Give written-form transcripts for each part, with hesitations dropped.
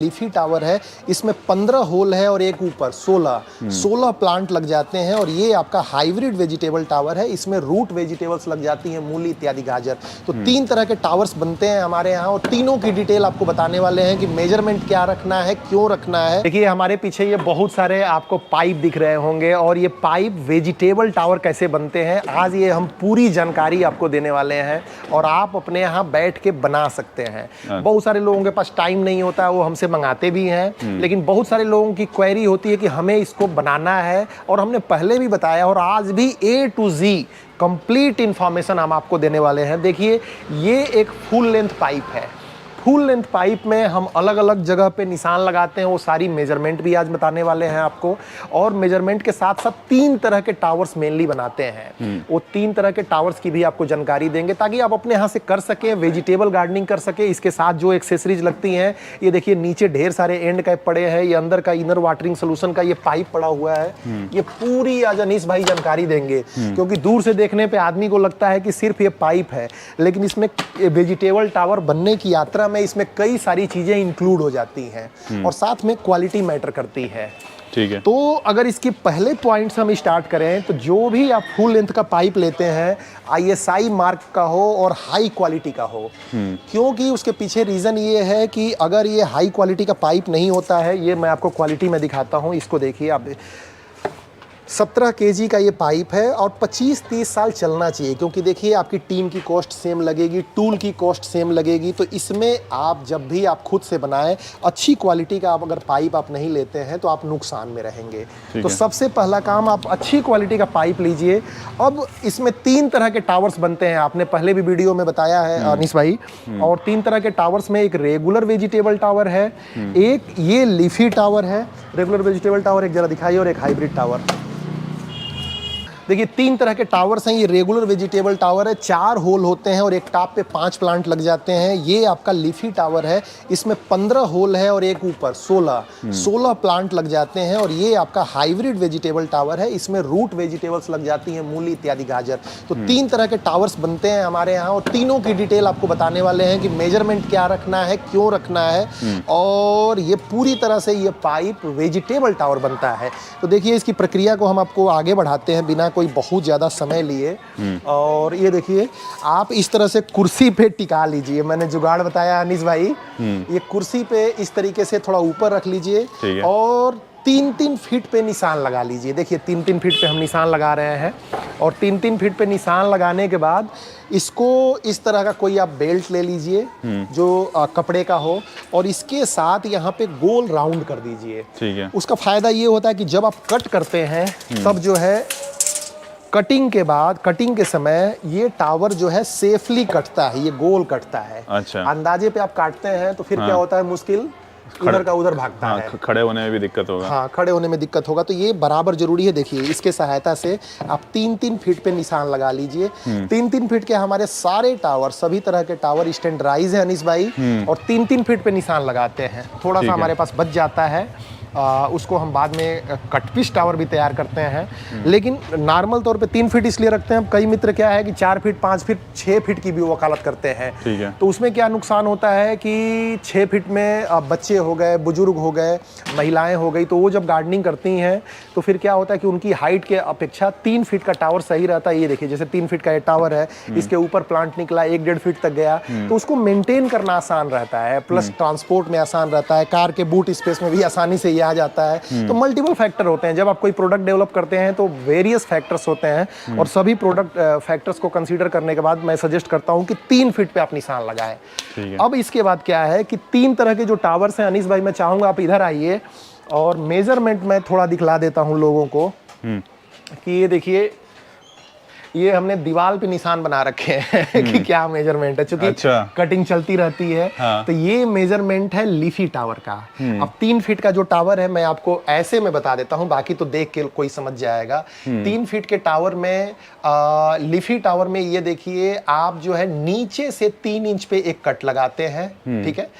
Leafy tower है, इसमें 15 whole है और एक ऊपर 16 प्लांट लग जाते हैं। और ये आपका हाइब्रिड वेजिटेबल टावर है, इसमें रूट वेजिटेबल्स लग जाती हैं, मूली इत्यादि, गाजर। तो 3 तरह के टावर्स बनते हैं हमारे यहाँ और तीनों की डिटेल आपको बताने वाले हैं कि मेजरमेंट क्या रखना है, क्यों रखना है। देखिए हमारे पीछे ये बहुत सारे आपको पाइप दिख रहे होंगे और ये पाइप वेजिटेबल टावर कैसे बनते हैं, आज ये हम पूरी जानकारी आपको देने वाले हैं और आप अपने यहाँ बैठ के बना सकते हैं। बहुत सारे लोगों के पास टाइम नहीं होता है, वो हमसे मंगाते भी हैं, लेकिन बहुत सारे लोगों की क्वेरी होती है कि हमें इसको बनाना है। और हमने पहले भी बताया और आज भी A to Z complete information हम आपको देने वाले हैं। देखिए ये एक फुल लेंथ पाइप है। फुल लेंथ पाइप में हम अलग अलग जगह पे निशान लगाते हैं, वो सारी मेजरमेंट भी आज बताने वाले हैं आपको। और मेजरमेंट के साथ साथ 3 तरह के टावर्स मेनली बनाते हैं, वो 3 तरह के टावर्स की भी आपको जानकारी देंगे ताकि आप अपने यहाँ से कर सकें, वेजिटेबल गार्डनिंग कर सके। इसके साथ जो एक्सेसरीज लगती हैं, ये देखिए नीचे ढेर सारे एंड कैप पड़े हैं, ये अंदर का इनर वाटरिंग सोल्यूशन का ये पाइप पड़ा हुआ है। ये पूरी आज अनीस भाई जानकारी देंगे, क्योंकि दूर से देखने पे आदमी को लगता है कि सिर्फ ये पाइप है, लेकिन इसमें वेजिटेबल टावर बनने की यात्रा में इसमें कई सारी चीजें इंक्लूड हो जाती हैं और साथ में क्वालिटी मैटर करती है। ठीक है। तो अगर इसके पहले पॉइंट्स हम स्टार्ट करें तो जो भी आप फुल लेंथ का पाइप लेते हैं, ISI मार्क का हो और हाई क्वालिटी का हो, क्योंकि उसके पीछे रीजन ये है कि अगर ये हाई क्वालिटी का पाइप नहीं होता है, ये मैं आपको क्वालिटी में दिखाता हूँ, इसको देखिए आप। 17 kg का ये पाइप है और 25-30 साल चलना चाहिए, क्योंकि देखिए आपकी टीम की कॉस्ट सेम लगेगी, टूल की कॉस्ट सेम लगेगी। तो इसमें आप जब भी आप खुद से बनाएं, अच्छी क्वालिटी का आप अगर पाइप आप नहीं लेते हैं तो आप नुकसान में रहेंगे। तो सबसे पहला काम, आप अच्छी क्वालिटी का पाइप लीजिए। अब इसमें 3 तरह के टावर्स बनते हैं, आपने पहले भी वीडियो में बताया है अनीस भाई। और 3 तरह के टावर्स में एक रेगुलर वेजिटेबल टावर है, एक ये लीफी टावर है, रेगुलर वेजिटेबल टावर एक जरा दिखाइए, और एक हाइब्रिड टावर। देखिए 3 तरह के टावर्स हैं। ये रेगुलर वेजिटेबल टावर है, 4 होल होते हैं और एक टॉप पे 5 प्लांट लग जाते हैं। ये आपका लीफी टावर है, इसमें 15 होल है और एक ऊपर 16 प्लांट लग जाते हैं। और ये आपका हाइब्रिड वेजिटेबल टावर है, इसमें रूट वेजिटेबल्स लग जाती हैं, मूली इत्यादि, गाजर। तो 3 तरह के टावर्स बनते हैं हमारे यहाँ और तीनों की डिटेल आपको बताने वाले हैं कि मेजरमेंट क्या रखना है, क्यों रखना है। और ये पूरी तरह से ये पाइप वेजिटेबल टावर बनता है। तो देखिए इसकी प्रक्रिया को हम आपको आगे बढ़ाते हैं बिना कोई बहुत ज़्यादा समय लिए। और ये देखिए आप इस तरह से कुर्सी पे टिका लीजिए, मैंने जुगाड़ बताया अनीस भाई। ये कुर्सी पे इस तरीके से थोड़ा ऊपर रख लीजिए और 3-3 फीट पे निशान लगा लीजिए। देखिए 3-3 फीट पे हम निशान लगा रहे हैं और 3-3 फीट पे निशान लगाने के बाद इसको इस तरह का कोई आप बेल्ट ले लीजिए जो कपड़े का हो और इसके साथ यहाँ पे गोल राउंड कर दीजिए। ठीक है। उसका फायदा ये होता है कि जब आप कट करते हैं तब जो है कटिंग के बाद, कटिंग के समय ये टावर जो है सेफली कटता है, ये गोल कटता है। अच्छा। अंदाजे पे आप काटते हैं तो फिर क्या होता है, मुश्किल इधर का उधर भागता है। खड़े होने में भी दिक्कत होगा। हाँ, खड़े होने में दिक्कत होगा। तो ये बराबर जरूरी है। देखिए इसके सहायता से आप 3-3 फीट पे निशान लगा लीजिए। 3-3 फीट के हमारे सारे टावर, सभी तरह के टावर स्टैंडर्डाइज है अनीस भाई, और 3-3 फीट पे निशान लगाते हैं। थोड़ा सा हमारे पास बच जाता है, उसको हम बाद में कटपिच टावर भी तैयार करते हैं, लेकिन नॉर्मल तौर पे 3 फीट इसलिए रखते हैं। कई मित्र क्या है कि 4 फीट, 5 फीट, 6 फीट की भी वकालत करते हैं। ठीक है। तो उसमें क्या नुकसान होता है कि 6 फीट में बच्चे हो गए, बुजुर्ग हो गए, महिलाएं हो गई, तो वो जब गार्डनिंग करती हैं तो फिर क्या होता है कि उनकी हाइट के अपेक्षा 3 फीट का टावर सही रहता है। ये देखिए जैसे 3 फीट का ये टावर है, इसके ऊपर प्लांट निकला 1-1.5 फीट तक गया, तो उसको मेंटेन करना आसान रहता है, प्लस ट्रांसपोर्ट में आसान रहता है, कार के बूट स्पेस में भी आसानी से ये आ जाता है। तो मल्टीपल फैक्टर होते हैं। जब आप कोई प्रोडक्ट डेवलप करते हैं तो वेरियस फैक्टर्स होते हैं और सभी प्रोडक्ट फैक्टर्स को कंसीडर करने के बाद मैं सजेस्ट करता हूं कि 3 फीट पे आप निशान लगाएं। अब इसके बाद क्या है कि 3 तरह के जो टावर्स हैं अनीस भाई, मैं चाहूंगा आप इधर आइए और मेजरमेंट में थोड़ा दिखला देता हूं लोगों को कि ये देखिए, ये हमने दीवार पे निशान बना रखे हैं कि क्या मेजरमेंट है, क्योंकि कटिंग चलती रहती है। तो ये मेजरमेंट है लीफी टावर का। अब 3 फीट का जो टावर है मैं आपको ऐसे में बता देता हूं, बाकी तो देख के कोई समझ जाएगा। 3 फीट के टावर में, लीफी टावर में ये देखिए आप जो है नीचे से 3 इंच पे एक कट लगाते हैं, ठीक है,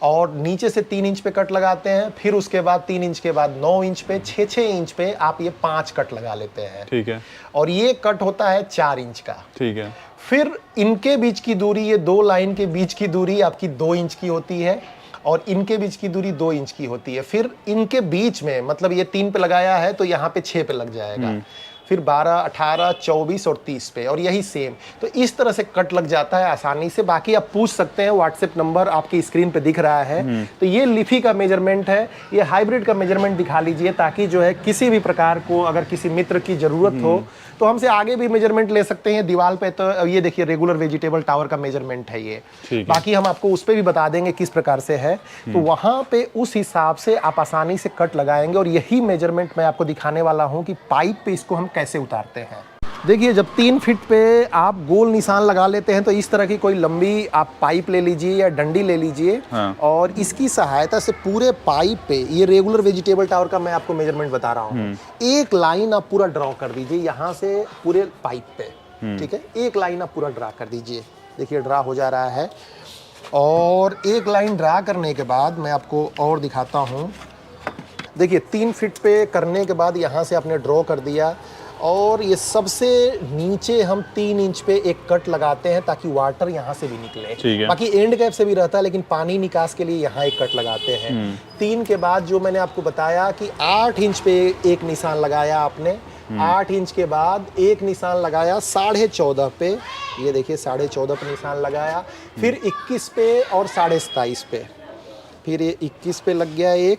और नीचे से 3 इंच पे कट लगाते हैं, फिर उसके बाद 3 इंच के बाद 9 इंच पे, 6-6 इंच पे आप ये 5 कट लगा लेते हैं। ठीक है। और ये कट होता है 4 इंच का। ठीक है। फिर इनके बीच की दूरी, ये 2 लाइन के बीच की दूरी आपकी 2 इंच की होती है और इनके बीच की दूरी 2 इंच की होती है। फिर इनके बीच में मतलब ये 3 पे लगाया है तो यहाँ पे 6 पे लग जाएगा, फिर 12, 18, 24 और 30 पे, और यही सेम। तो इस तरह से कट लग जाता है आसानी से। बाकी आप पूछ सकते हैं, व्हाट्सएप नंबर आपकी स्क्रीन पे दिख रहा है। तो ये लिफी का मेजरमेंट है, ये हाइब्रिड का मेजरमेंट दिखा लीजिए, ताकि जो है किसी भी प्रकार को अगर किसी मित्र की जरूरत हो तो हमसे आगे भी मेजरमेंट ले सकते हैं। दीवार पे तो ये देखिए रेगुलर वेजिटेबल टावर का मेजरमेंट है ये, बाकी हम आपको उस पर भी बता देंगे किस प्रकार से है। तो वहां पे उस हिसाब से आप आसानी से कट लगाएंगे, और यही मेजरमेंट मैं आपको दिखाने वाला हूं कि पाइप पे इसको हम कैसे उतारते हैं। देखिए, जब 3 फीट पे आप गोल निशान लगा लेते हैं तो इस तरह की कोई लंबी आप पाइप ले लीजिए या डंडी ले लीजिए, और इसकी सहायता से पूरे पाइप पे, ये रेगुलर वेजिटेबल टावर का मैं आपको मेजरमेंट बता रहा हूँ, एक लाइन आप पूरा ड्रॉ कर दीजिए यहाँ से पूरे पाइप पे, ठीक है। एक लाइन आप पूरा ड्रा कर दीजिए, देखिए ड्रा हो जा रहा है। और एक लाइन ड्रा करने के बाद मैं आपको और दिखाता हूँ। देखिए 3 फीट पे करने के बाद यहाँ से आपने ड्रॉ कर दिया, और ये सबसे नीचे हम 3 इंच पे एक कट लगाते हैं ताकि वाटर यहाँ से भी निकले। बाकी एंड कैप से भी रहता है, लेकिन पानी निकास के लिए यहाँ एक कट लगाते हैं। 3 के बाद जो मैंने आपको बताया कि 8 इंच पे एक निशान लगाया आपने, 8 इंच के बाद एक निशान लगाया 14.5 पे, ये देखिए 14.5 पे निशान लगाया, फिर 21 पे और 27.5 पे, फिर ये 21 पे लग गया एक,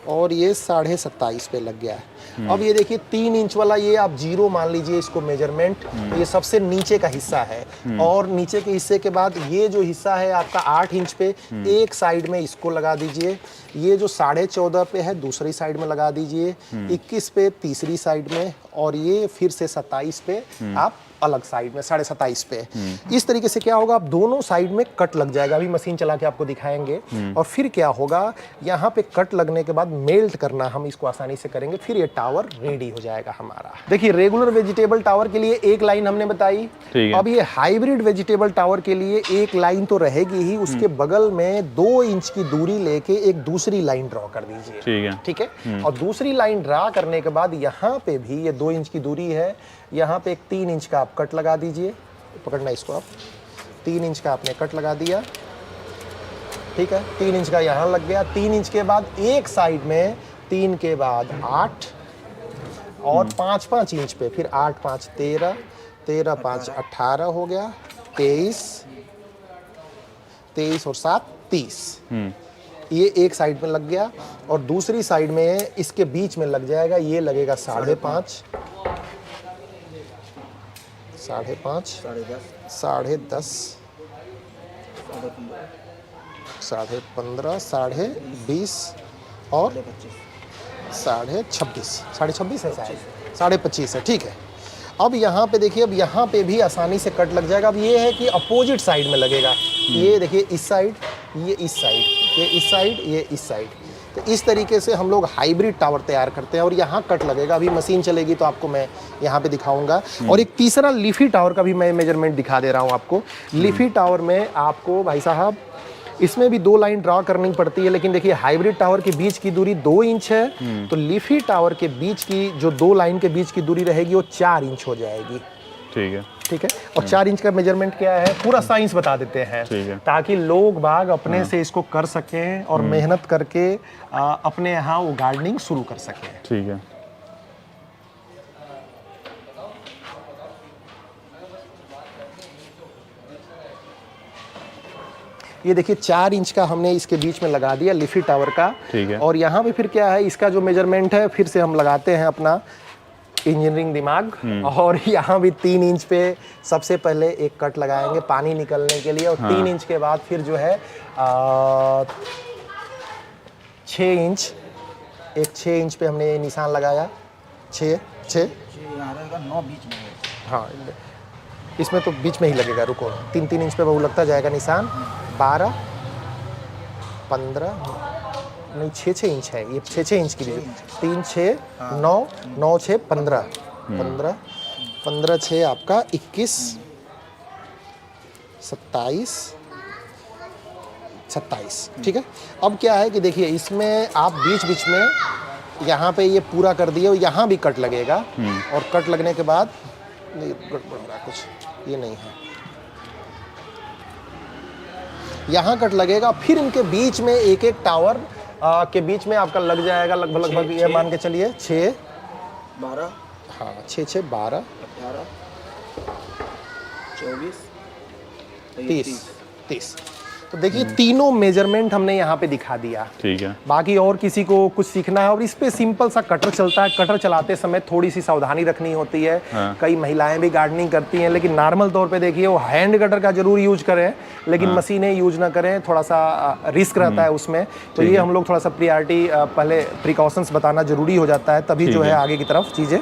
और ये 27.5 पे लग गया है। अब ये देखिए 3 इंच वाला, ये आप 0 मान लीजिए इसको मेजरमेंट, ये सबसे नीचे का हिस्सा है। और नीचे के हिस्से के बाद ये जो हिस्सा है आपका 8 इंच पे, एक साइड में इसको लगा दीजिए। ये जो 14.5 पे है दूसरी साइड में लगा दीजिए, 21 पे तीसरी साइड में, और ये फिर से 27 पे आप अलग साइड में 27.5 पे। इस तरीके से क्या होगा, आप दोनों साइड में कट लग जाएगा। अभी मशीन चला के आपको दिखाएंगे। और फिर क्या होगा, यहाँ पे कट लगने के बाद मेल्ट करना हम इसको आसानी से करेंगे, फिर ये टावर रेडी हो जाएगा हमारा। देखिए रेगुलर वेजिटेबल टावर के लिए एक लाइन हमने बताई, अब ये हाइब्रिड वेजिटेबल टावर के लिए एक लाइन तो रहेगी ही, उसके बगल में 2 इंच की दूरी लेके एक दूसरी लाइन ड्रॉ कर दीजिए, ठीक है। और दूसरी लाइन ड्रा करने के बाद यहाँ पे भी ये 2 इंच की दूरी है, यहाँ पे एक 3 इंच का आप कट लगा दीजिए। पकड़ना इसको आप, 3 इंच का आपने कट लगा दिया, ठीक है। 3 इंच का यहाँ लग गया। 3 इंच के बाद एक साइड में 3 के बाद 8 और 5-5 इंच पे, फिर 8, 5, 13, 13, 5, 18 हो गया, 23, 23 और 7, 30। ये एक साइड में लग गया, और दूसरी साइड में इसके बीच में लग जाएगा, ये लगेगा 5.5, 5.5, 10.5, 15.5, 20.5 और 26.5, 26.5 है शायद, 25.5 है, ठीक है। अब यहाँ पे देखिए, अब यहाँ पे भी आसानी से कट लग जाएगा। अब ये है कि अपोजिट साइड में लगेगा, ये देखिए इस साइड, ये इस साइड, ये इस साइड, ये इस साइड। तो इस तरीके से हम लोग हाइब्रिड टावर तैयार करते हैं, और यहाँ कट लगेगा। अभी मशीन चलेगी तो आपको मैं यहाँ पे दिखाऊंगा। और एक तीसरा लीफी टावर का भी मैं मेजरमेंट दिखा दे रहा हूँ आपको। लीफी टावर में आपको भाई साहब, इसमें भी 2 लाइन ड्रा करनी पड़ती है, लेकिन देखिए हाइब्रिड टावर के बीच की दूरी 2 इंच है, तो लीफी टावर के बीच की जो 2 लाइन के बीच की दूरी रहेगी वो 4 इंच हो जाएगी, ठीक है। और 4 इंच का मेजरमेंट क्या है, पूरा साइंस बता देते हैं, ताकि लोग बाग अपने से इसको कर सकें और मेहनत करके अपने यहाँ वो गार्डनिंग शुरू कर सकें, ठीक है। ये देखिए 4 इंच का हमने इसके बीच में लगा दिया लीफी टावर का, ठीक है। और यहाँ पे फिर क्या है, इसका जो मेजरमेंट है फिर से हम लगाते हैं अपना इंजीनियरिंग दिमाग, और यहाँ भी 3 इंच पे सबसे पहले एक कट लगाएंगे पानी निकलने के लिए, और 3 इंच के बाद फिर जो है 6 इंच, एक 6 इंच पे हमने निशान लगाया, 6 9 बीच में, हाँ इसमें तो बीच में ही लगेगा, रुको 3-3 इंच पे वो लगता जाएगा निशान, 12, 15, नहीं 6-6 इंच है ये, 6-6 इंच की, 3, 6, 9, 9, 6, 15, 15, 6 आपका 21, 27, 27, ठीक है। अब क्या है कि देखिए इसमें आप बीच बीच में यहाँ पे ये पूरा कर दिए, और यहाँ भी कट लगेगा, और कट लगने के बाद गड़बड़ हो रहा कुछ, ये नहीं है, यहाँ कट लगेगा, फिर इनके बीच में एक एक टावर के बीच में आपका लग जाएगा लगभग ये मान के चलिए 6 12 हाँ 6 6 12 18 24 30। तो देखिए तीनों मेजरमेंट हमने यहाँ पे दिखा दिया। ठीक है। बाकी और किसी को कुछ सीखना है और इस पे सिंपल सा कटर चलता है। कटर चलाते समय थोड़ी सी सावधानी रखनी होती है। हाँ। कई महिलाएं भी गार्डनिंग करती हैं, लेकिन नॉर्मल तौर पे देखिए वो हैंड कटर का जरूर यूज करें, लेकिन मशीनें यूज ना करें, थोड़ा सा रिस्क रहता है उसमें। तो ये हम लोग थोड़ा सा प्रियॉरिटी पहले प्रिकॉशंस बताना जरूरी हो जाता है, तभी जो है आगे की तरफ चीजें।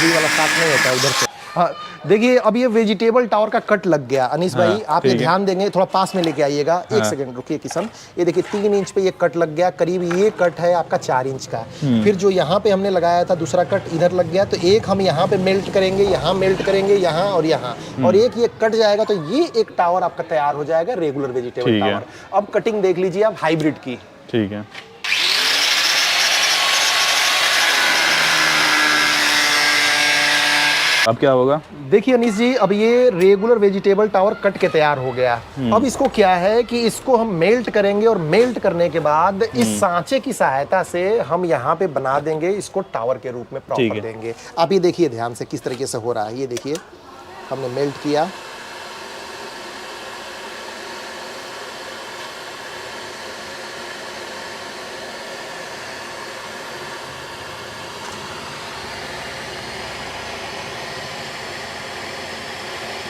वाला साथ नहीं होता है उधर से। हाँ देखिए अब ये वेजिटेबल टावर का कट लग गया। अनीस भाई आप ये ध्यान देंगे, थोड़ा पास में लेके आइएगा। एक सेकंड रुकिए किशन, ये देखिए 3 इंच पे ये कट लग गया, करीब ये कट है आपका 4 इंच का। फिर जो यहाँ पे हमने लगाया था दूसरा कट इधर लग गया, तो एक हम यहाँ पे मेल्ट करेंगे, यहाँ मेल्ट करेंगे, यहाँ और यहाँ, और एक ये कट जाएगा, तो ये एक टावर आपका तैयार हो जाएगा, रेगुलर वेजिटेबल टावर। अब कटिंग देख लीजिए आप हाइब्रिड की। ठीक है। अब क्या होगा? देखिए अनीस जी, अब ये रेगुलर वेजिटेबल टावर कट के तैयार हो गया। अब इसको क्या है कि इसको हम मेल्ट करेंगे, और मेल्ट करने के बाद इस सांचे की सहायता से हम यहाँ पे बना देंगे, इसको टावर के रूप में प्रॉपर देंगे। आप ये देखिए ध्यान से किस तरीके से हो रहा है। ये देखिए हमने मेल्ट किया,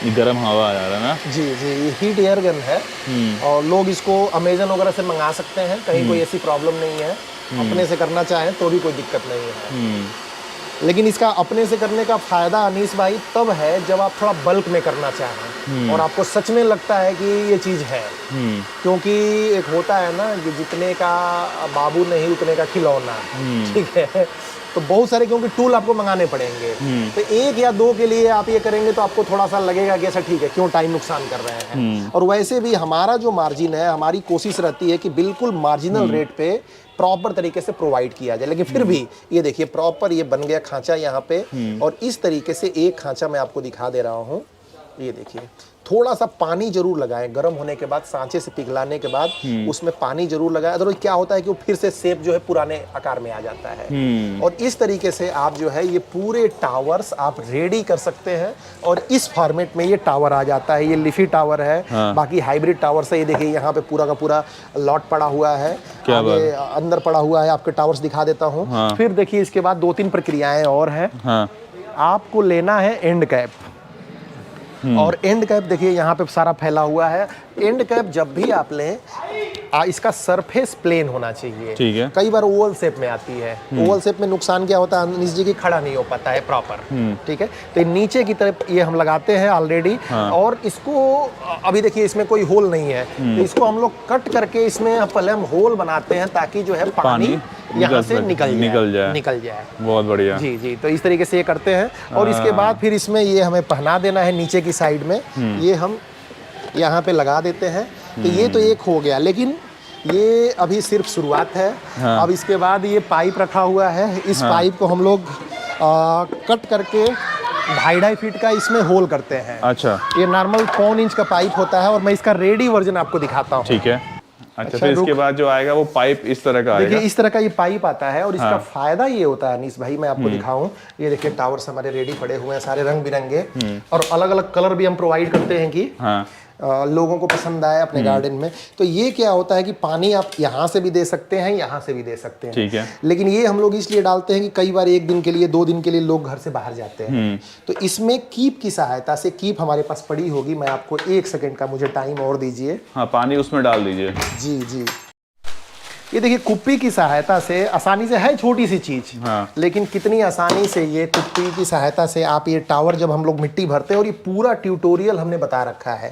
गर्म हवा आ रहा है ना? जी जी, ये हीट एयर गन है, और लोग इसको अमेजन वगैरह से मंगा सकते हैं, कहीं कोई ऐसी प्रॉब्लम नहीं है। अपने से करना चाहें तो भी कोई दिक्कत नहीं है। लेकिन इसका अपने से करने का फायदा अनीस भाई तब है जब आप थोड़ा बल्क में करना चाहें और आपको सच में लगता है कि ये चीज़ है। क्योंकि एक होता है ना कि जितने का बाबू नहीं उतने का खिलौना, ठीक है, तो बहुत सारे क्योंकि टूल आपको मंगाने पड़ेंगे। तो 1 या 2 के लिए आप ये करेंगे तो आपको थोड़ा सा लगेगा कि ऐसा ठीक है, क्यों टाइम नुकसान कर रहे हैं। और वैसे भी हमारा जो मार्जिन है, हमारी कोशिश रहती है कि बिल्कुल मार्जिनल रेट पे प्रॉपर तरीके से प्रोवाइड किया जाए। लेकिन फिर भी ये देखिए प्रॉपर ये बन गया खांचा यहाँ पे, और इस तरीके से एक खांचा मैं आपको दिखा दे रहा हूँ। ये देखिए थोड़ा सा पानी जरूर लगाएं, गर्म होने के बाद सांचे से पिघलाने के बाद उसमें पानी जरूर लगाएं, अदरवाइज क्या होता है कि वो फिर से शेप जो है पुराने आकार में आ जाता है। और इस तरीके से आप जो है ये पूरे टावर्स आप रेडी कर सकते हैं, और इस फॉर्मेट में ये टावर आ जाता है। ये लिफी टावर है। बाकी हाइब्रिड टावर से ये देखिए यहाँ पे पूरा का पूरा लॉट पड़ा हुआ है, आगे अंदर पड़ा हुआ है। आपके टावर्स दिखा देता हूँ। फिर देखिए इसके बाद 2-3 प्रक्रियाएं और हैं। आपको लेना है एंड कैप, और एंड कैप देखिए यहाँ पे सारा फैला हुआ है। एंड कैप जब भी आप लें इसका सरफेस प्लेन होना चाहिए। ठीक है। कई बार ओवल शेप में आती है। ओवल शेप में नुकसान क्या होता है, अनीस जी की खड़ा नहीं हो पाता है प्रॉपर। ठीक है, तो नीचे की तरफ ये हम लगाते हैं ऑलरेडी। और इसको अभी देखिए इसमें कोई होल नहीं है, तो इसको हम लोग कट करके इसमें पहले हम होल बनाते हैं ताकि जो है पानी यहाँ से निकल जाए। बहुत बढ़िया। जी जी, तो इस तरीके से ये करते हैं। और इसके बाद फिर इसमें ये हमें पहना देना है नीचे की साइड में। ये हम यहाँ पे लगा देते हैं। तो ये तो एक हो गया, लेकिन ये अभी सिर्फ शुरुआत है। अब इसके बाद ये पाइप रखा हुआ है। इस पाइप को हम लोग कट करके 2.5 फीट का इसमें होल करते हैं। अच्छा, ये नॉर्मल 1 इंच का पाइप होता है, और मैं इसका रेडी वर्जन आपको दिखाता हूँ। ठीक है। अच्छा, फिर इसके बाद जो आएगा वो पाइप इस तरह का आएगा। देखिए इस तरह का ये पाइप आता है, और इसका फायदा ये होता है अनीस भाई, मैं आपको दिखाऊं। ये देखिए टावर्स हमारे रेडी पड़े हुए हैं, सारे रंग बिरंगे, और अलग अलग कलर भी हम प्रोवाइड करते हैं कि लोगों को पसंद आए अपने गार्डन में। तो ये क्या होता है कि पानी आप यहाँ से भी दे सकते हैं, यहाँ से भी दे सकते हैं। ठीक है। लेकिन ये हम लोग इसलिए डालते हैं कि कई बार 1 दिन के लिए 2 दिन के लिए लोग घर से बाहर जाते हैं, तो इसमें कीप की सहायता से, कीप हमारे पास पड़ी होगी, मैं आपको 1 सेकंड का मुझे टाइम और दीजिए। हाँ, पानी उसमें डाल दीजिए। जी जी, ये देखिए कुप्पी की सहायता से आसानी से, है छोटी सी चीज, हाँ। लेकिन कितनी आसानी से ये कुप्पी की सहायता से आप ये टावर जब हम लोग मिट्टी भरते हैं, और ये पूरा ट्यूटोरियल हमने बता रखा है,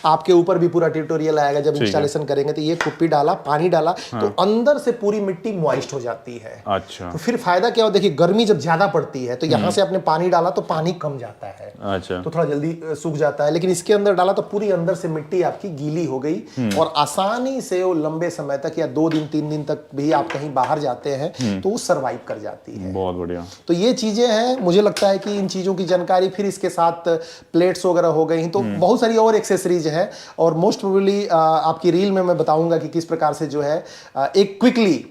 आपके ऊपर भी पूरा ट्यूटोरियल आएगा जब इंस्टॉलेशन करेंगे। तो ये कुप्पी डाला, पानी डाला, तो अंदर से पूरी मिट्टी मॉइस्ट हो जाती है। अच्छा। तो फिर फायदा क्या हो, देखिए गर्मी जब ज्यादा पड़ती है तो यहाँ से आपने पानी डाला तो पानी कम जाता है, अच्छा। तो थोड़ा जल्दी सूख जाता है। लेकिन इसके अंदर डाला तो पूरी अंदर से मिट्टी आपकी गीली हो गई, और आसानी से वो लंबे समय तक, या 2 दिन 3 दिन तक भी आप कहीं बाहर जाते हैं तो वो सरवाइव कर जाती है। बहुत बढ़िया। तो ये चीजें हैं, मुझे लगता है कि इन चीजों की जानकारी, फिर इसके साथ प्लेट्स वगैरह हो गई, तो बहुत सारी और एक्सेसरीज हैं। और मोस्ट प्रोबेबली आपकी रील में मैं बताऊंगा कि किस प्रकार से जो है एक क्विकली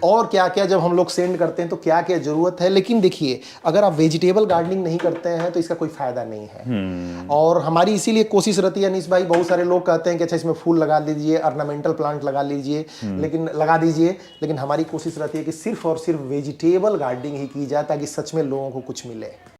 और क्या क्या जब हम लोग सेंड करते हैं तो क्या क्या जरूरत है। लेकिन देखिए, अगर आप वेजिटेबल गार्डनिंग नहीं करते हैं तो इसका कोई फायदा नहीं है। और हमारी इसीलिए कोशिश रहती है अनीस भाई, बहुत सारे लोग कहते हैं कि अच्छा इसमें फूल लगा लीजिए, ऑर्नामेंटल प्लांट लगा लीजिए, लेकिन हमारी कोशिश रहती है कि सिर्फ और सिर्फ वेजिटेबल गार्डनिंग ही की जाए, ताकि सच में लोगों को कुछ मिले।